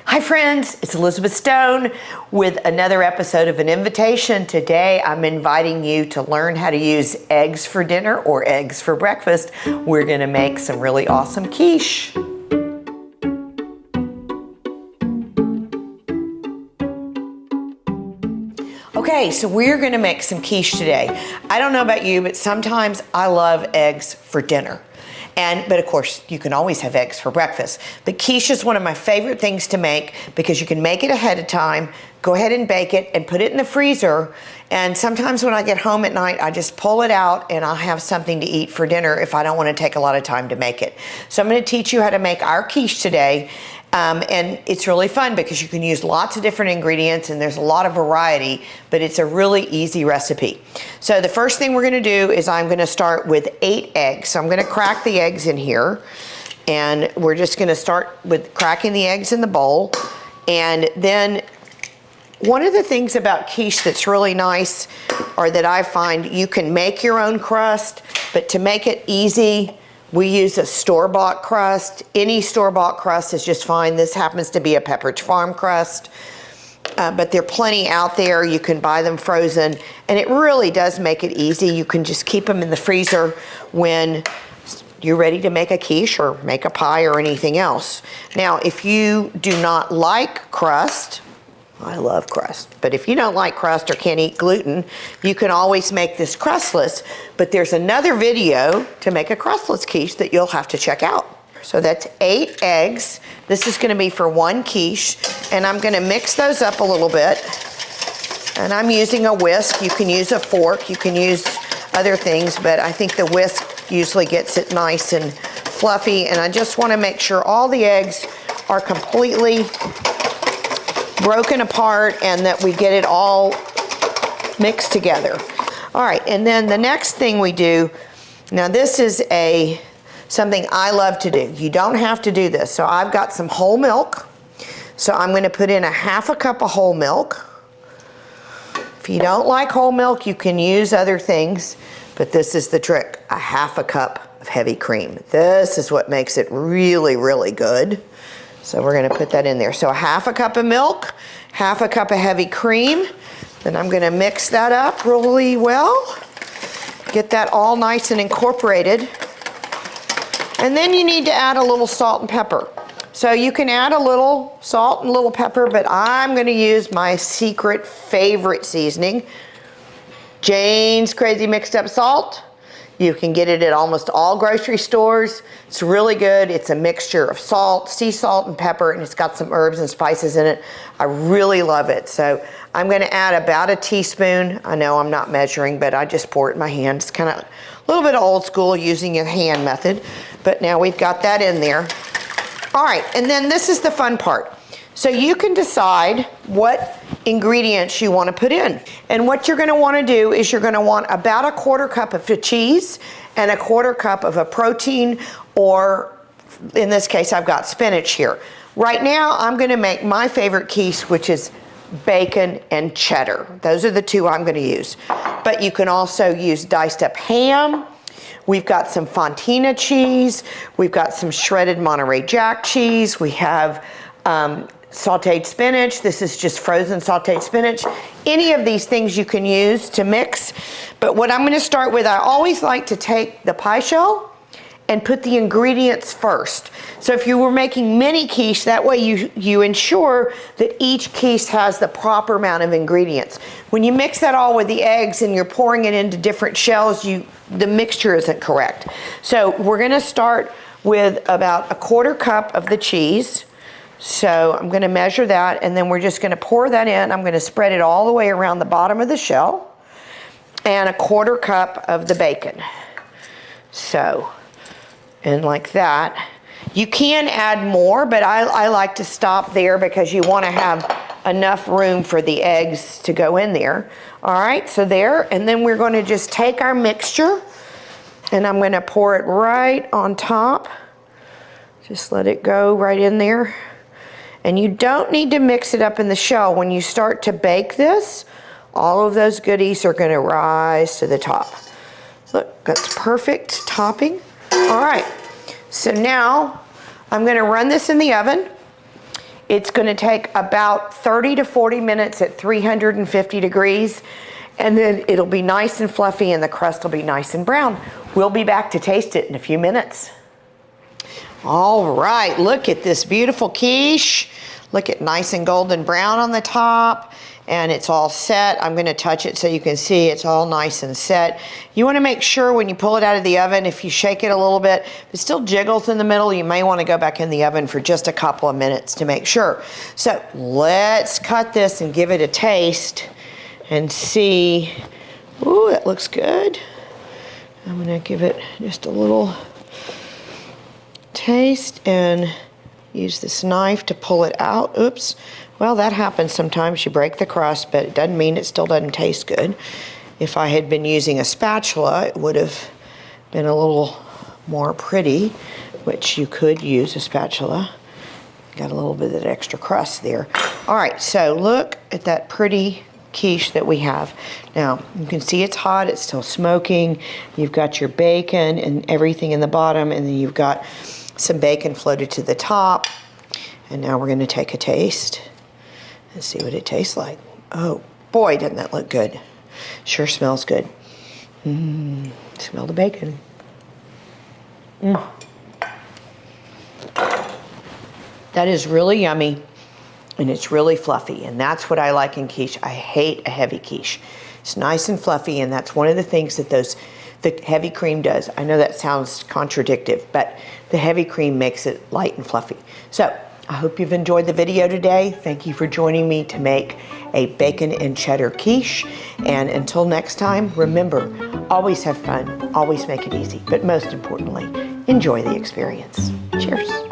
Hi friends, it's Elizabeth Stone with another episode of An Invitation. Today I'm inviting you to learn how to use eggs for dinner or eggs for breakfast. We're gonna make some really awesome quiche. Okay, so we're gonna make some quiche today. I don't know about you, but sometimes I love eggs for dinner. But of course, you can always have eggs for breakfast. But quiche is one of my favorite things to make because you can make it ahead of time, go ahead and bake it and put it in the freezer. And sometimes when I get home at night, I just pull it out and I'll have something to eat for dinner if I don't want to take a lot of time to make it. So I'm going to teach you how to make our quiche today. And it's really fun because you can use lots of different ingredients and there's a lot of variety, but it's a really easy recipe. So the first thing we're gonna do is I'm gonna start with 8 eggs. So I'm gonna crack the eggs in here, and we're just gonna start with cracking the eggs in the bowl. And then one of the things about quiche that's really nice, or that I find, you can make your own crust, but to make it easy, we use a store-bought crust. Any store-bought crust is just fine. This happens to be a Pepperidge Farm crust, but there are plenty out there. You can buy them frozen, and it really does make it easy. You can just keep them in the freezer when you're ready to make a quiche or make a pie or anything else. Now, if you do not like crust, I love crust, but if you don't like crust or can't eat gluten, you can always make this crustless, but there's another video to make a crustless quiche that you'll have to check out. So that's 8 eggs. This is gonna be for 1 quiche, and I'm gonna mix those up a little bit. And I'm using a whisk. You can use a fork, you can use other things, but I think the whisk usually gets it nice and fluffy, and I just wanna make sure all the eggs are completely broken apart and that we get it all mixed together. All right, and then the next thing we do, now this is something I love to do. You don't have to do this. So I've got some whole milk. So I'm gonna put in a 1/2 cup of whole milk. If you don't like whole milk, you can use other things, but this is the trick, a 1/2 cup of heavy cream. This is what makes it really, really good. So we're gonna put that in there. So a 1/2 cup of milk, 1/2 cup of heavy cream. Then I'm gonna mix that up really well. Get that all nice and incorporated. And then you need to add a little salt and pepper. So you can add a little salt and a little pepper, but I'm gonna use my secret favorite seasoning, Jane's Crazy Mixed Up Salt. You can get it at almost all grocery stores. It's really good. It's a mixture of salt, sea salt, and pepper, and it's got some herbs and spices in it. I really love it. So I'm gonna add about a teaspoon. I know I'm not measuring, but I just pour it in my hand. It's kind of a little bit old school using a hand method, but now we've got that in there. All right, and then this is the fun part. So you can decide what ingredients you want to put in. And what you're going to want to do is you're going to want about a 1/4 cup of cheese and a 1/4 cup of a protein, or in this case I've got spinach here. Right now I'm going to make my favorite quiche, which is bacon and cheddar. Those are the 2 I'm going to use. But you can also use diced up ham. We've got some Fontina cheese. We've got some shredded Monterey Jack cheese. We have sauteed spinach. This is just frozen sauteed spinach. Any of these things you can use to mix. But what I'm gonna start with, I always like to take the pie shell and put the ingredients first. So if you were making mini quiche, that way you ensure that each quiche has the proper amount of ingredients. When you mix that all with the eggs and you're pouring it into different shells, the mixture isn't correct. So we're gonna start with about a 1/4 cup of the cheese. So I'm gonna measure that, and then we're just gonna pour that in. I'm gonna spread it all the way around the bottom of the shell, and a 1/4 cup of the bacon. So, and like that. You can add more, but I like to stop there because you wanna have enough room for the eggs to go in there. All right, so there, and then we're gonna just take our mixture, and I'm gonna pour it right on top. Just let it go right in there. And you don't need to mix it up in the shell. When you start to bake this, all of those goodies are gonna rise to the top. Look, that's perfect topping. All right, so now I'm gonna run this in the oven, It's gonna take about 30 to 40 minutes at 350 degrees, and then it'll be nice and fluffy and the crust will be nice and brown. We'll be back to taste it in a few minutes. All right, look at this beautiful quiche. Look at nice and golden brown on the top, and it's all set. I'm gonna touch it so you can see it's all nice and set. You wanna make sure when you pull it out of the oven, if you shake it a little bit, if it still jiggles in the middle, you may wanna go back in the oven for just a couple of minutes to make sure. So let's cut this and give it a taste and see. Ooh, that looks good. I'm gonna give it just a little taste and use this knife to pull it out. Oops. Well, that happens sometimes. You break the crust, but it doesn't mean it still doesn't taste good. If I had been using a spatula, it would have been a little more pretty, which you could use a spatula. Got a little bit of that extra crust there. All right, so look at that pretty quiche that we have. Now, you can see it's hot, it's still smoking. You've got your bacon and everything in the bottom, and then you've got some bacon floated to the top. And now we're gonna take a taste and see what it tastes like. Oh boy, doesn't that look good. Sure smells good. Smell the bacon. That is really yummy, and it's really fluffy, and that's what I like in quiche. I hate a heavy quiche. It's nice and fluffy, and that's one of the things that the heavy cream does. I know that sounds contradictive, but the heavy cream makes it light and fluffy. So I hope you've enjoyed the video today. Thank you for joining me to make a bacon and cheddar quiche. And until next time, remember, always have fun, always make it easy, but most importantly, enjoy the experience. Cheers.